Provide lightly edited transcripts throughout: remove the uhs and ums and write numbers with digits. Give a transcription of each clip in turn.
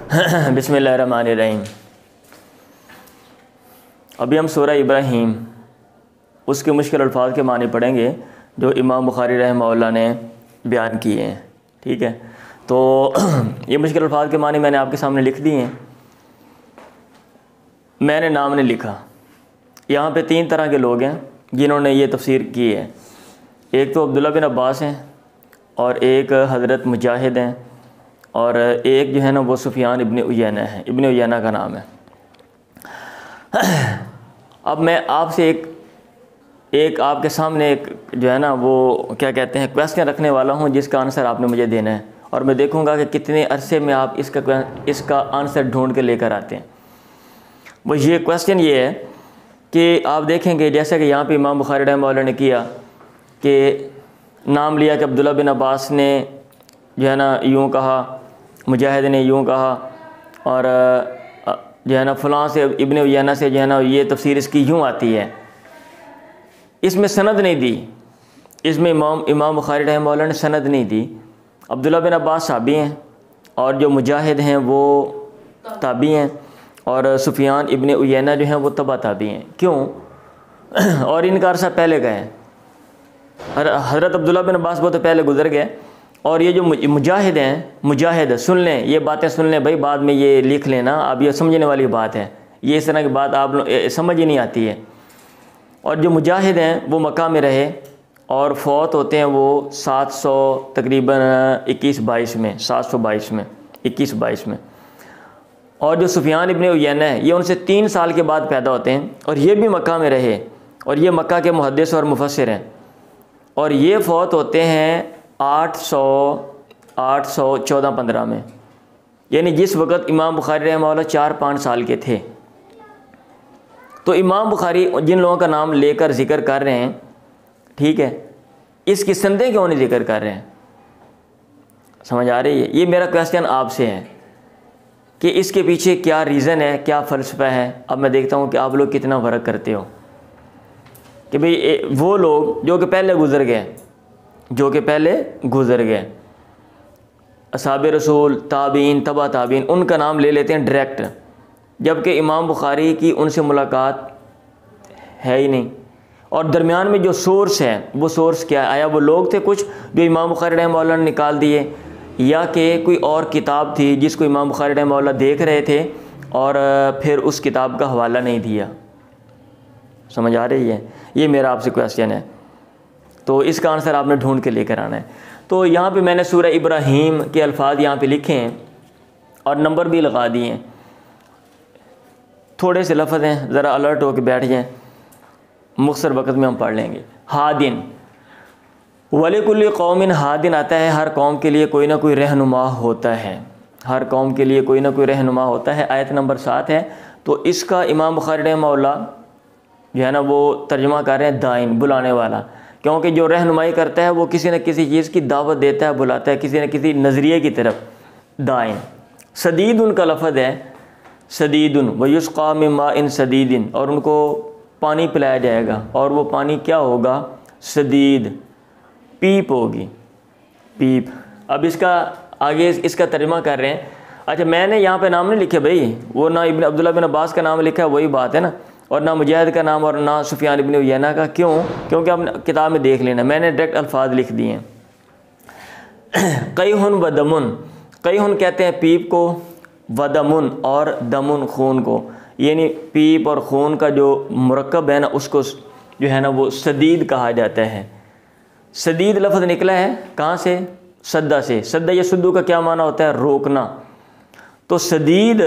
बिस्मिल्लाहिर्रहमानिर्रहीम। अभी हम सूरह इब्राहीम उसके मुश्किल अल्फाज के मानी पढ़ेंगे जो इमाम बुखारी रहमहुल्लाह ने बयान किए हैं। ठीक है, तो ये मुश्किल अल्फाज के मानी मैंने आपके सामने लिख दिए हैं। मैंने नाम नहीं लिखा। यहाँ पे 3 तरह के लोग हैं जिन्होंने ये तफसीर की है। एक तो अब्दुल्ला बिन अब्बास हैं, और एक हज़रत मुजाहिद हैं, और एक जो है ना वो सुफियान इब्न उयैना है। इब्न उयैना का नाम है। अब मैं आपसे एक आपके सामने एक जो है ना वो क्या कहते हैं क्वेश्चन रखने वाला हूँ, जिसका आंसर आपने मुझे देना है, और मैं देखूँगा कि कितने अरसे में आप इसका आंसर ढूंढ के लेकर आते हैं। वो ये क्वेश्चन ये है कि आप देखेंगे जैसे कि यहाँ पे इमाम बुखारी रहमहुल्लाह ने किया कि नाम लिया कि अब्दुल्ला बिन अब्बास ने जो है ना यूँ कहा, मुजाहिद ने यूँ कहा, और जो है ना फ़लाँ से इब्न उयैना से जो है ना ये तफसीर इसकी यूँ आती है। इसमें सनद नहीं दी, इसमें इमाम बुखारी रहमहुल्लाह ने सनद नहीं दी। अब्दुल्ला बिन अब्बास साहबी हैं, और जो मुजाहिद हैं वो ताबी हैं, और सुफियान इब्न उयैना जो हैं वो तबा ताबी हैं। क्यों? और इनका अरसा पहले का है। हज़रत अब्दुल्ला बिन अब्बास बहुत पहले गुजर गए, और ये जो मुजाहिद हैं, मुजाहिद सुन लें, ये बातें सुन लें भाई, बाद में ये लिख लेना, अब ये समझने वाली बात है। ये इस तरह की बात आप समझ ही नहीं आती है। और जो मुजाहिद हैं वो मक्का में रहे, और फौत होते हैं वो 700 तकरीबन 21-22 में, 722 में, 21-22 में। और जो सुफियान इब्न उयैना है ये उनसे 3 साल के बाद पैदा होते हैं, और ये भी मक्का में रहे, और ये मक्का के मुहद्दिस और मुफस्सिर हैं, और ये फौत होते हैं 814-15 में, यानी जिस वक़्त इमाम बुखारी रहमहुल्लाह 4-5 साल के थे। तो इमाम बुखारी जिन लोगों का नाम लेकर ज़िक्र कर रहे हैं, ठीक है, इसकी संदेह क्यों नहीं ज़िक्र कर रहे हैं? समझ आ रही है? ये मेरा क्वेश्चन आपसे है कि इसके पीछे क्या रीज़न है, क्या फ़लसफ़ा है। अब मैं देखता हूँ कि आप लोग कितना फ़र्क करते हो कि भाई वो लोग जो कि पहले गुज़र गए, असहाबे रसूल, ताबीन, तबा ताबीन, उनका नाम ले लेते हैं डायरेक्ट, जबकि इमाम बुखारी की उनसे मुलाकात है ही नहीं। और दरमियान में जो सोर्स है वो सोर्स क्या है? आया वो लोग थे कुछ जो इमाम बुखारी रहमहुल्लाह ने निकाल दिए, या कि कोई और किताब थी जिसको इमाम बुखारी रहमहुल्लाह देख रहे थे और फिर उस किताब का हवाला नहीं दिया। समझ आ रही है? ये मेरा आपसे क्वेश्चन है, तो इसका आंसर आपने ढूंढ के लेकर आना है। तो यहाँ पे मैंने सूरह इब्राहीम के अल्फाज यहाँ पे लिखे हैं और नंबर भी लगा दिए हैं। थोड़े से लफ्ज़ हैं, ज़रा अलर्ट होकर बैठ जाएँ, मुख्तसर वक़्त में हम पढ़ लेंगे। हादिन, वलिकुल्लि कौमिन हादिन आता है, हर कौम के लिए कोई ना कोई रहनुमा होता है, हर कौम के लिए कोई ना कोई रहनुमा होता है। आयत नंबर 7 है। तो इसका इमाम बुखारी रहमहुल्लाह जो है ना वो तर्जुमा कर रहे हैं दाइन, बुलाने वाला, क्योंकि जो रहनुमाई करता है वो किसी न किसी चीज़ की दावत देता है, बुलाता है किसी न किसी नज़रिए की तरफ। दाइन, सदीद उनका लफ्ज़ है, सदीदुन व युस्क़ा मिन माइन सदीदिन, और उनको पानी पिलाया जाएगा, और वो पानी क्या होगा? सदीद, पीप होगी, पीप। अब इसका आगे इसका तर्जुमा कर रहे हैं। अच्छा, मैंने यहाँ पे नाम नहीं लिखे भाई, वो ना इब्न अब्दुल्ला बिन अब्बास का नाम लिखा है, वही बात है ना, और ना मुजाहिद का नाम और ना सुफियान इब्न उयैना का। क्यों? क्योंकि आप किताब में देख लेना, मैंने डायरेक्ट अल्फाज लिख दिए हैं। क़ैहुन व दमुन, क़ैहुन कहते हैं पीप को, व दमुन और दमुन खून को, यानी पीप और खून का जो मुरक्कब है ना उसको जो है ना वो सदीद कहा जाता है। सदीद लफ्ज़ निकला है कहाँ से? सद्दा से। सद्दा या सुद्दू का क्या माना होता है? रोकना। तो सदीद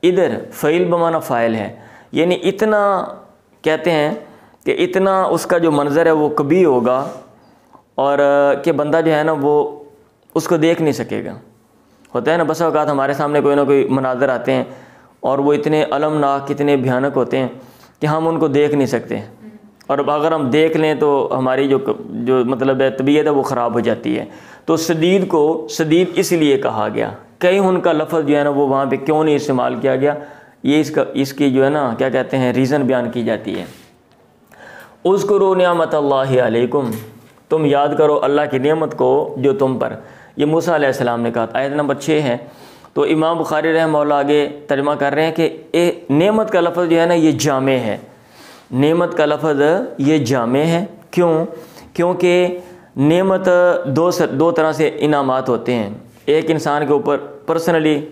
इधर फ़ईल बमाना फ़ाइल है, यानी इतना कहते हैं कि इतना उसका जो मंज़र है वो कभी होगा, और कि बंदा जो है ना वो उसको देख नहीं सकेगा। होता है ना, बस औक़ात हमारे सामने कोई ना कोई मनाज़र आते हैं और वो इतने अलमनाक, इतने भयानक होते हैं कि हम उनको देख नहीं सकते, और अगर हम देख लें तो हमारी जो मतलब है तबीयत है वो ख़राब हो जाती है। तो सदीद को सदीद इसलिए कहा गया। कहीं उनका लफ्ज़ जो है ना वो वहाँ पे क्यों नहीं इस्तेमाल किया गया, ये इसकी जो है ना क्या कहते हैं रीज़न बयान की जाती है। उज़्कुरू निअमतल्लाहि अलैकुम, तुम याद करो अल्लाह की नेमत को जो तुम पर। ये मूसा अलैहिस्सलाम ने कहा। आयत नंबर 6 है, तो इमाम बुखारी रहमहुल्लाह आगे तर्जुमा कर रहे हैं कि नेमत का लफ्ज़ जो है ना ये जामे है, नेमत का लफ्ज़ ये जामे है। क्यों? क्योंकि नेमत दो तरह से इनामात होते हैं। एक इंसान के ऊपर पर्सनली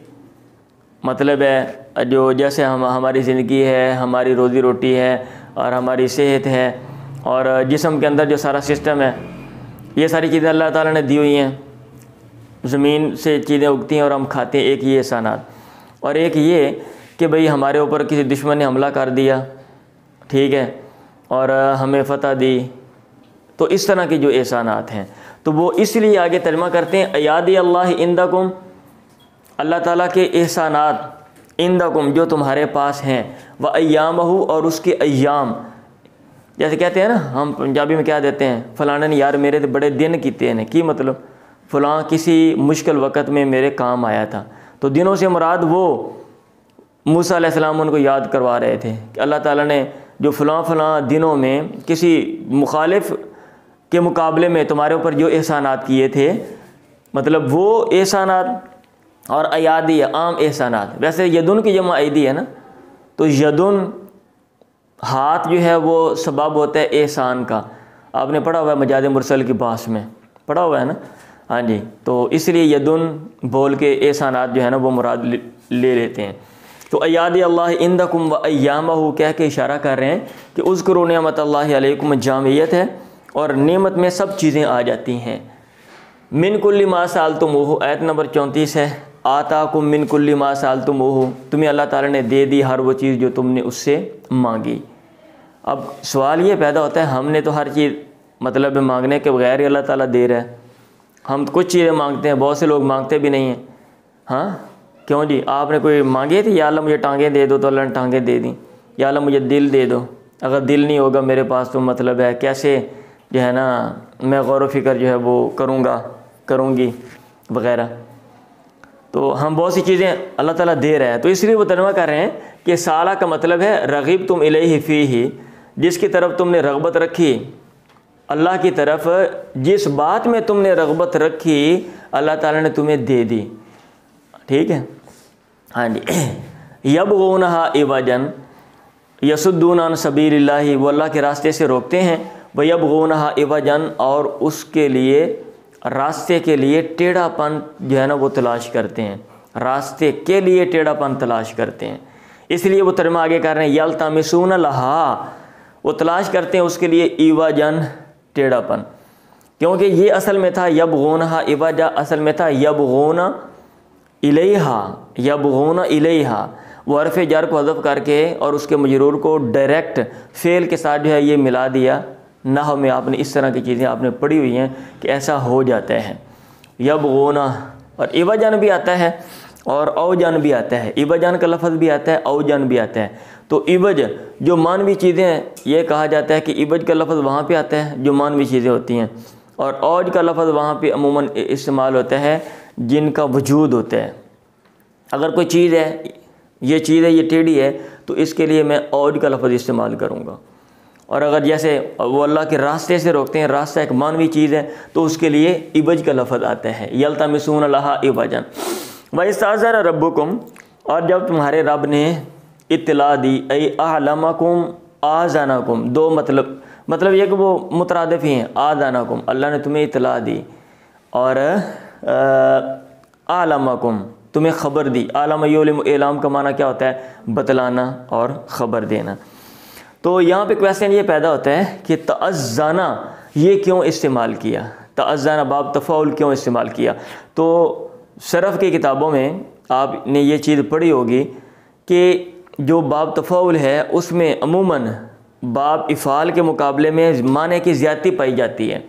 मतलब है जो जैसे हमारी ज़िंदगी है, हमारी रोज़ी रोटी है और हमारी सेहत है और जिस्म के अंदर जो सारा सिस्टम है, ये सारी चीज़ें अल्लाह ताला ने दी हुई हैं। ज़मीन से चीज़ें उगती हैं और हम खाते हैं, एक ये एहसानात। और एक ये कि भाई हमारे ऊपर किसी दुश्मन ने हमला कर दिया, ठीक है, और हमें फ़तह दी, तो इस तरह के जो एहसानात हैं तो वो इसलिए आगे तर्जुमा करते हैं अयादी अल्लाह इंदकुम, अल्लाह ताला के एहसानात इंदकुम जो तुम्हारे पास हैं, व अय्यामहु और उसके अय्याम। जैसे कहते हैं ना हम पंजाबी में क्या देते हैं, फ़लाने ने यार मेरे तो बड़े दिन कीते हैं, की मतलब फ़लाँ किसी मुश्किल वक़्त में मेरे काम आया था। तो दिनों से मुराद वो मूसा अलैहिस्सलाम उनको याद करवा रहे थे कि अल्लाह ताला ने जो फ़लाँ दिनों में किसी मुखालिफ के मुकाबले में तुम्हारे ऊपर जो एहसानात किए थे, मतलब वो एहसानात। और अयादी आम एहसानात, वैसे यदुन की जमा ऐदी है ना, तो यदुन हाथ जो है वो सबब होता है एहसान का। आपने पढ़ा हुआ है मजाद मुरसल की बास में, पढ़ा हुआ है ना, हाँ जी। तो इसलिए यदुन बोल के एहसानात जो है ना वो मुराद ले लेते हैं। तो अयादी अल्लाह इंदकुम व अय्यामहु कह के इशारा कर रहे हैं कि उज़्कुरू निअमत अल्लाहि अलैकुम जामियत है और नेमत में सब चीज़ें आ जाती हैं। मिन कुल्ली मा सालतुमूहु आयत नंबर 34 है, आताकुम मिन कुल्ली मा सालतुमूहु, तुम्हें अल्लाह ताला ने दे दी हर वो चीज़ जो तुमने उससे मांगी। अब सवाल ये पैदा होता है, हमने तो हर चीज़ मतलब मांगने के बगैर ही अल्लाह ताला दे रहा है। हम कुछ चीज़ें मांगते हैं, बहुत से लोग मांगते भी नहीं हैं। हाँ क्यों जी, आपने कोई मांगे थे या अल्लाह मुझे टांगें दे दो, तो अल्लाह ने टांगें दे दी, या अल्लाह मुझे दिल दे दो। अगर दिल नहीं होगा मेरे पास तो मतलब है कैसे जो है ना मैं गौर व फिक्र जो है वो करूँगी वगैरह। तो हम बहुत सी चीज़ें अल्लाह ताला दे रहा है, तो इसलिए वो तर्जुमा कर रहे हैं कि साला का मतलब है रग़िब तुम इलैहि फ़ीही, जिसकी तरफ तुमने रग़बत रखी, अल्लाह की तरफ जिस बात में तुमने रग़बत रखी अल्लाह ताला ने तुम्हें दे दी, ठीक है। हाँ जी। यबग़ूनहा इवजन यसुद्दून अन सबीलिल्लाहि, वो अल्लाह के रास्ते से रोकते हैं, व यबग़ूनहा इवजन और उसके लिए रास्ते के लिए टेढ़ापन जो है ना वो तलाश करते हैं, रास्ते के लिए टेढ़ापन तलाश करते हैं। इसलिए वो तर्जुमा आगे कर रहे हैं यल्तमिसून लहा, वो तलाश करते हैं उसके लिए इवजन टेढ़ापन, क्योंकि ये असल में था यबग़ूनहा इवजा, असल में था यबग़ून इलैहा, वो हर्फ़ जर को हज़फ़ करके और उसके मजरूर को डायरेक्ट फ़ेल के साथ जो है ये मिला दिया। नहव में आपने इस तरह की चीज़ें आपने पढ़ी हुई हैं कि ऐसा हो जाता है। यबग़ूना और इवजन भी आता है और औजन भी आता है, इवजन का लफ्ज़ भी आता है, औजन भी आता है। तो इवज जो मानवी चीज़ें हैं, ये कहा जाता है कि इवज का लफ्ज़ वहाँ पे आता है जो मानवी चीज़ें होती हैं, और औज का लफ्ज़ वहाँ पे अमूमन इस्तेमाल होता है जिनका वजूद होता है। अगर कोई चीज़ है, ये चीज़ है, ये टेढ़ी है, तो इसके लिए मैं औज का लफ्ज़ इस्तेमाल करूँगा। और अगर जैसे वो अल्लाह के रास्ते से रोकते हैं, रास्ता एक मानवी चीज़ है, तो उसके लिए इवज का लफ्ज़ आता है यल्तमिसून लहा इवजन। व इस्ताज़न रब्बुकुम, और जब तुम्हारे रब ने इत्तला दी, ऐ अअलमकुम आज़ानकुम, दो मतलब ये कि वो मुतरादिफ ही हैं। आज़ानकुम अल्लाह ने तुम्हें इत्तला दी, और आलमकुम तुम्हें ख़बर दी। आलम युलिम, एलाम का माना क्या होता है, बतलाना और ख़बर देना। तो यहाँ पे क्वेश्चन ये पैदा होता है कि तअज़्ज़ना ये क्यों इस्तेमाल किया, तअज़्ज़ना बाब तफ़ाउल क्यों इस्तेमाल किया। तो सरफ़ की किताबों में आपने ये चीज़ पढ़ी होगी कि जो बाब तफ़ाउल है उसमें अमूमन बाब इफ़ाल के मुकाबले में माने की ज़्यादती पाई जाती है।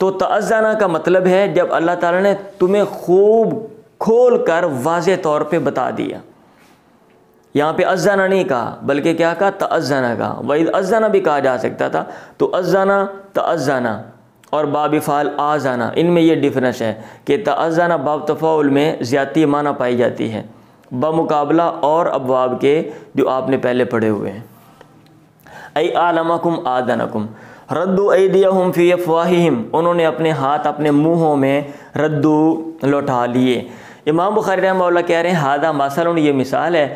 तो तअज़्ज़ना का मतलब है जब अल्लाह ताला ने तुम्हें खूब खोल कर वाज़े तौर पे बता दिया। यहाँ पे अज़्ज़ना नहीं कहा, बल्कि क्या कहा, तअज़्ज़ना कहा। वही अज़्ज़ना भी कहा जा सकता था। तो अज़्ज़ना, तअज़्ज़ना और बाब फ़ाल आज़ाना, इनमें ये डिफरेंस है कि तअज़्ज़ना बाब तफ़ाउल में ज़्यादती माना पाई जाती है बमुकाबला और अबवाब के जो आपने पहले पढ़े हुए हैं। ऐ आलमकुम आदनकुम रद्दू ऐदियहुम फ़ी अफ़वाहिहिम, उन्होंने अपने हाथ अपने मुँहों में रद्दू लौटा लिए। इमाम बुखारी रहमहुल्लाह कह रहे हैं हादा मसलन, ये मिसाल है,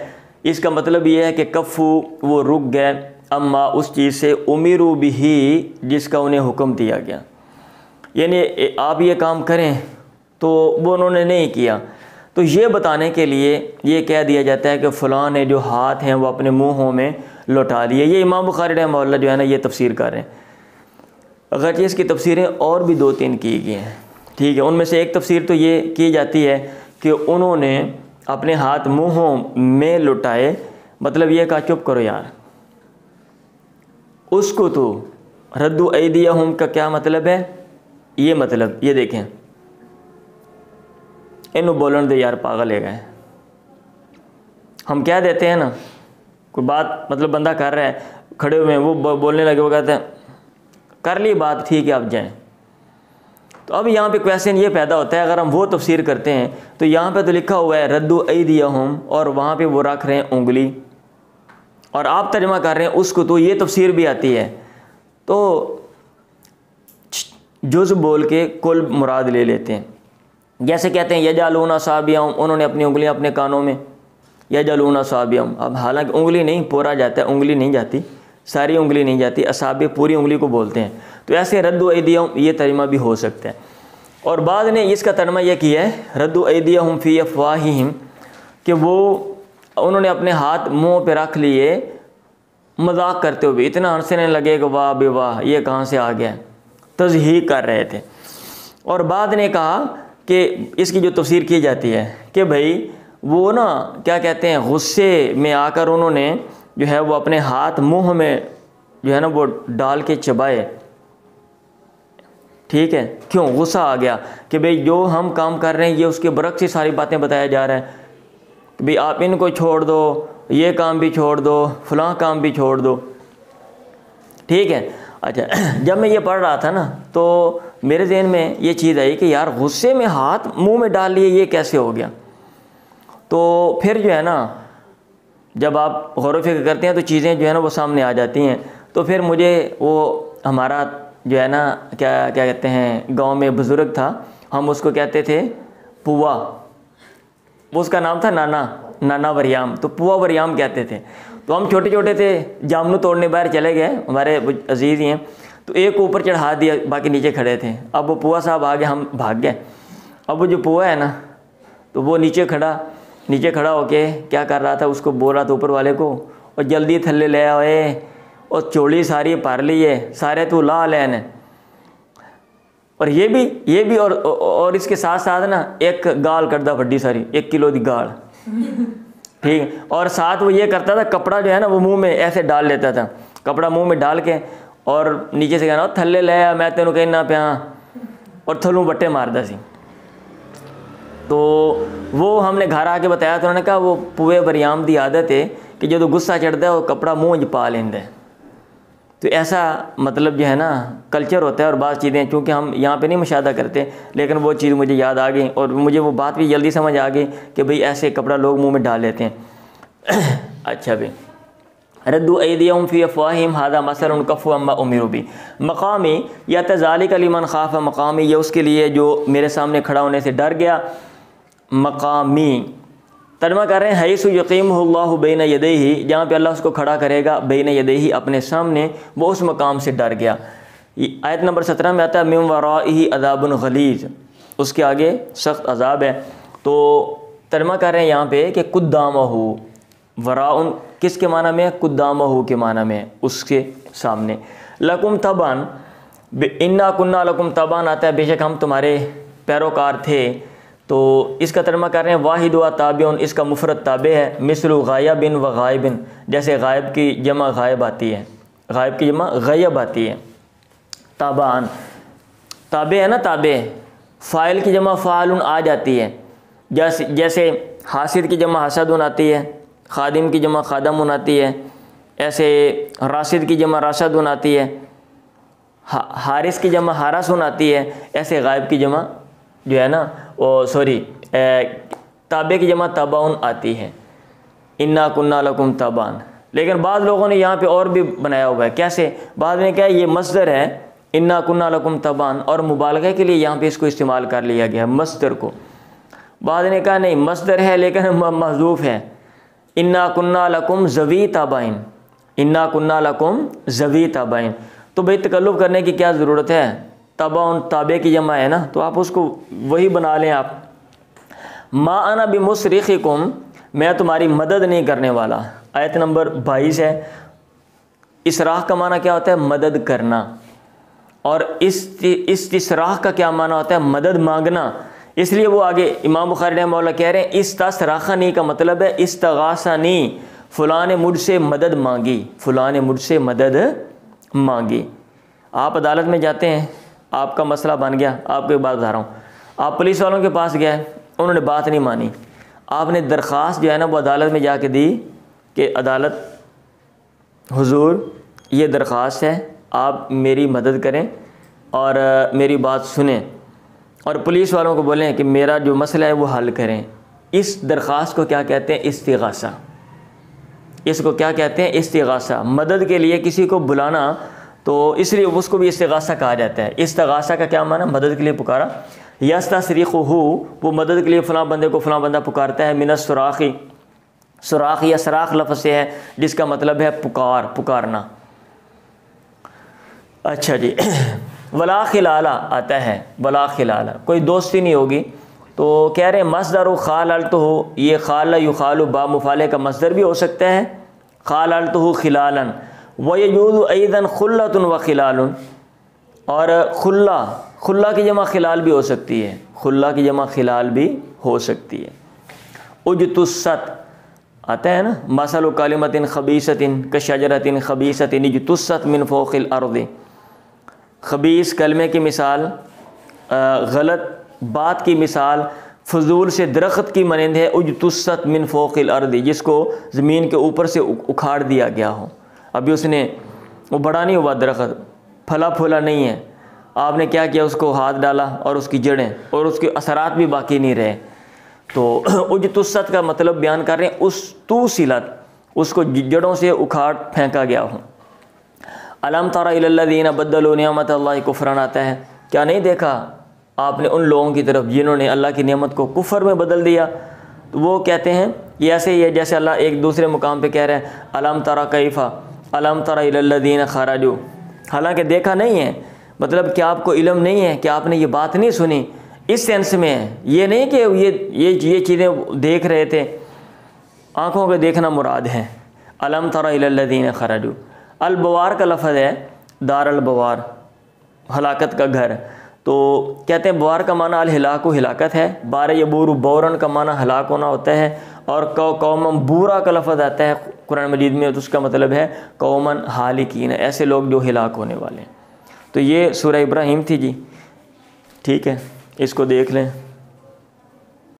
इसका मतलब ये है कि कफ़ू वो रुक गए अम्मा उस चीज़ से उमिरू बिही जिसका उन्हें हुक्म दिया गया, यानी आप ये काम करें तो वो उन्होंने नहीं किया। तो ये बताने के लिए ये कह दिया जाता है कि फ़लाँ ने जो हाथ हैं वो अपने मुँहों में लौटा लिए। ये इमाम बुखारी रहमहुल्लाह जो है ना ये तफसीर कर रहे हैं। अगरचे इसकी तफसीरें और भी 2-3 की गई हैं, ठीक है। उनमें से एक तफसीर तो ये की जाती है कि उन्होंने अपने हाथ मुँहों में लुटाए, मतलब ये कहा चुप करो यार। उसको तो रद्दु ऐदियहुम का क्या मतलब है, ये मतलब ये देखें, इन्हों बोलन दे यार, पागल है गए। हम क्या देते हैं ना, कोई बात मतलब बंदा कर रहा है, खड़े हुए हैं, वो बोलने लगे, वो कहते हैं कर ली बात, ठीक है आप जाएं। तो अब यहाँ पे क्वेश्चन ये पैदा होता है, अगर हम वो तफसीर करते हैं तो यहाँ पे तो लिखा हुआ है रद्दु ऐदियहुम और वहाँ पे वो रख रहे हैं उंगली, और आप तर्जमा कर रहे हैं उसको, तो ये तफसीर भी आती है। तो जुज़ बोल के कुल मुराद ले लेते हैं। जैसे कहते हैं यजालूना साबियहुम, उन्होंने अपनी उंगलियां अपने कानों में, यजालूना साबियहुम। अब हालांकि उंगली नहीं, पूरा जाता है, उंगली नहीं जाती, सारी उंगली नहीं जाती, असाबिय पूरी उंगली को बोलते हैं। तो ऐसे रद्दु ऐदियहुम ये तर्जमा भी हो सकता है। और बाद ने इसका तर्जमा यह किया है रद्दु ऐदियहुम फ़ी अफ़वाहिहिम, कि वो उन्होंने अपने हाथ मुँह पे रख लिए मजाक करते हुए, इतना हंसने लगे कि वाह बे वाह ये कहाँ से आ गया, तज़हीक कर रहे थे। और बाद ने कहा कि इसकी जो तफसीर की जाती है कि भाई वो ना क्या कहते हैं, गुस्से में आकर उन्होंने जो है वो अपने हाथ मुंह में जो है ना वो डाल के चबाए, ठीक है। क्यों, गुस्सा आ गया कि भाई जो हम काम कर रहे हैं ये उसके बरक्स ही सारी बातें बताया जा रहा है कि भाई आप इनको छोड़ दो, ये काम भी छोड़ दो, फलां काम भी छोड़ दो, ठीक है। अच्छा, जब मैं ये पढ़ रहा था ना तो मेरे जहन में ये चीज़ आई कि यार गुस्से में हाथ मुंह में डाल लिए, ये कैसे हो गया। तो फिर जो है ना जब आप गौर फ़िक्र करते हैं तो चीज़ें जो है ना वो सामने आ जाती हैं। तो फिर मुझे वो हमारा जो है ना क्या क्या कहते हैं, गांव में बुज़ुर्ग था, हम उसको कहते थे पुआ, उसका नाम था नाना वरियाम, तो पुआ वरियाम कहते थे। तो हम छोटे छोटे थे, जामनू तोड़ने बाहर चले गए, हमारे अजीज़ ही हैं, तो एक को ऊपर चढ़ा दिया, बाकी नीचे खड़े थे। अब वो पुआ साहब आ गए, हम भाग गए। अब वो जो पुआ है ना तो वो नीचे खड़ा होके क्या कर रहा था, उसको बोल रहा था ऊपर वाले को, और जल्दी थल्ले ले आए, और चोली सारी पार ली है, सारे तू ला लेन। और ये भी और इसके साथ साथ ना एक गाल करदा वड्डी सारी 1 किलो की गाल, ठीक। और साथ वो ये करता था, कपड़ा जो है ना वो मुंह में ऐसे डाल लेता था, कपड़ा मुंह में डाल के और नीचे से कहना थल्ले ले आ, मैं तेनों कहना पे, और थल्लों बट्टे मारदा सी। तो वो हमने घर आके बताया तो उन्होंने कहा वो पुए वरियाम की आदत है कि जो तो गुस्सा चढ़ता है वो कपड़ा मुँह च पा लेंदा है। तो ऐसा मतलब जो है ना कल्चर होता है। और बाज़ चीज़ें चूँकि हम यहाँ पे नहीं मुशाहदा करते, लेकिन वो चीज़ मुझे याद आ गई और मुझे वो बात भी जल्दी समझ आ गई कि भाई ऐसे कपड़ा लोग मुंह में डाल लेते हैं। अच्छा भाई, रद्दु ऐदियहुम फ़ी अफ़वाहिहिम हादा मसलन कफ़ू अम्मा उमिरू बी। मक़ामी या तज़ालिक लिमन ख़ाफ़ मक़ामी, ये उसके लिए जो मेरे सामने खड़ा होने से डर गया। मक़ामी तर्जमा कर रहे हैं हैसु यक़ीमुहुल्लाहु बैन यदैहि, जहाँ पे अल्लाह उसको खड़ा करेगा बैन यदैहि अपने सामने, वो उस मकाम से डर गया। आयत नंबर 17 में आता है मिन वराइहि अज़ाबुन गलीज़, उसके आगे सख्त अज़ाब है। तो तर्जमा कर रहे हैं यहाँ पे कि कुद्दामहु, वराउन किसके माना में, कुद्दामहु के माना में, उसके सामने। लकुम तबान, इन्ना कुन्ना लकुम तबान आता है बेशक हम तुम्हारे पैरोकार थे। तो इसका तर्जमा कर रहे हैं वाहिद व ताबिउन, इसका मुफरद ताबे है। मिसलु गायबिन व गायबिन, जैसे गायब की जमा गायब आती है, गायब की जमा गायब आती है। ताबान ताबे है ना, ताबे फ़ाइल की जमा फ़ालुन आ जाती है। जैसे हासिद की जमा हसदुन आती है, खादिम की जमा खादमुन आती है, ऐसे राशिद की जमा राशदुन आती है, हारिस की जमा हारसुन आती है। ऐसे गायब की जमा जो है ना ताबे की जमा तबाउन आती है, इन्ना कुन्ना लकुम तबान। लेकिन बाद लोगों ने यहाँ पे और भी बनाया हुआ है, कैसे, बाद में क्या है, ये मस्दर है इन्ना कुन्ना लकुम तबान, और मुबालगा के लिए यहाँ पे इसको इस्तेमाल कर लिया गया है मस्दर को। बाद ने कहा नहीं मस्दर है लेकिन महजूफ है, इन्ना कुन्ना लकुम ज़वी ताबाइन, इन्ना कुन्ना लकुम ज़वी ताबाइन। तो भाई तकल्लुफ़ करने की क्या ज़रूरत है, तबाउन ताबे की जमा है ना, तो आप उसको वही बना लें आप। मा अना बिमुसरिखिकुम, मैं तुम्हारी मदद नहीं करने वाला। आयत नंबर 22 है। इसराह का माना क्या होता है, मदद करना, और इस्तिसराह का क्या माना होता है, मदद मांगना। इसलिए वो आगे इमाम बुखारी रहमहुल्लाह कह रहे हैं इस्तसराखनी का मतलब है इस्तगासनी, फ़लाँ ने मुझसे मदद मांगी, फ़लाँ ने मुझसे मदद मांगी। आप अदालत में जाते हैं, आपका मसला बन गया, आपको एक बात बता रहा हूँ, आप पुलिस वालों के पास गए, उन्होंने बात नहीं मानी, आपने दरख्वास्त जो है ना वो अदालत में जाके दी कि अदालत हुजूर ये दरख्वास्त है, आप मेरी मदद करें और मेरी बात सुनें, और पुलिस वालों को बोलें कि मेरा जो मसला है वो हल करें। इस दरख्वास्त को क्या कहते हैं, इस्तिगासा। इसको क्या कहते हैं, इस्तिगासा। मदद के लिए किसी को बुलाना, तो इसलिए उसको भी इस्तिगासा कहा जाता है। इस्तिगासा का क्या माना, मदद के लिए पुकारा। यस्तसरीखुहु, वो मदद के लिए फ़लाँ बंदे को फ़लाँ बंदा पुकारता है। मिनस सुराखी, सुराख या सराख लफ्ज़ से है जिसका मतलब है पुकार, पुकारना। अच्छा जी। वला खिलाला आता है, वला खिलाला कोई दोस्ती नहीं होगी। तो कह रहे हैं मसदर खाल तो हो, ये खाला युखालु बा मुफाले का मसदर भी हो सकता है, खाल तो हो खिलालन, व यजूज़ु ऐदन खुल्लतुन व खिलालुन, और खुल्ला, खुल्ला की जमा खिलाल भी हो सकती है, खुल्ला की जमा खिलाल भी हो सकती है। उजतुस्सत आता है ना, मसलु कलिमतिन खबीसतिन कशजरतिन खबीसतिन इजतुस्सत मिन फ़ौक़िल अर्ज़ि। खबीस कलमे की मिसाल, गलत बात की मिसाल फजूल से दरख्त की मानंद है। उजतुस्सत मिन फ़ौक़िल अर्ज़ि, जिसको ज़मीन के ऊपर से उखाड़ दिया गया हो। अभी उसने वो बड़ा नहीं हुआ दरख्त, फला फूला नहीं है, आपने क्या किया, उसको हाथ डाला और उसकी जड़ें और उसके असरात भी बाकी नहीं रहे। तो उजतुस्सत का मतलब बयान कर रहे हैं उस तूसिलत, उसको जड़ों से उखाड़ फेंका गया हो। अलम तरा इलल्लज़ीना बद्दलू निअमतल्लाहि कुफ़रन आता है, क्या नहीं देखा आपने उन लोगों की तरफ जिन्होंने अल्लाह की नेमत को कुफ़र में बदल दिया। तो वो कहते हैं ये ऐसे ही है जैसे अल्लाह एक दूसरे मुकाम पे कह रहे हैं अलम तरा कैफ़ा अलम तरा इलल्लज़ीना खरजू, हालांकि देखा नहीं है, मतलब क्या आपको इल्म नहीं है कि आपने ये बात नहीं सुनी, इस सेंस में है। ये नहीं कि ये चीज़ें देख रहे थे, आँखों पे देखना मुराद है। अलम तरा इलल्लज़ीना खरजू, अलबवार का लफ्ज़ है, दार अलबवार, हलाकत का घर। तो कहते हैं बवार का माना अल हिलाकु हिलाकत है, बार यबूर बौरन का माना हलाक होना होता है, और कौमन बूरा का लफ्ज़ आता है कुरान मजीद में, तो उसका मतलब है कौमन हालिकीन, ऐसे लोग जो हिलाक होने वाले हैं। तो ये सूरह इब्राहीम थी जी, ठीक है, इसको देख लें।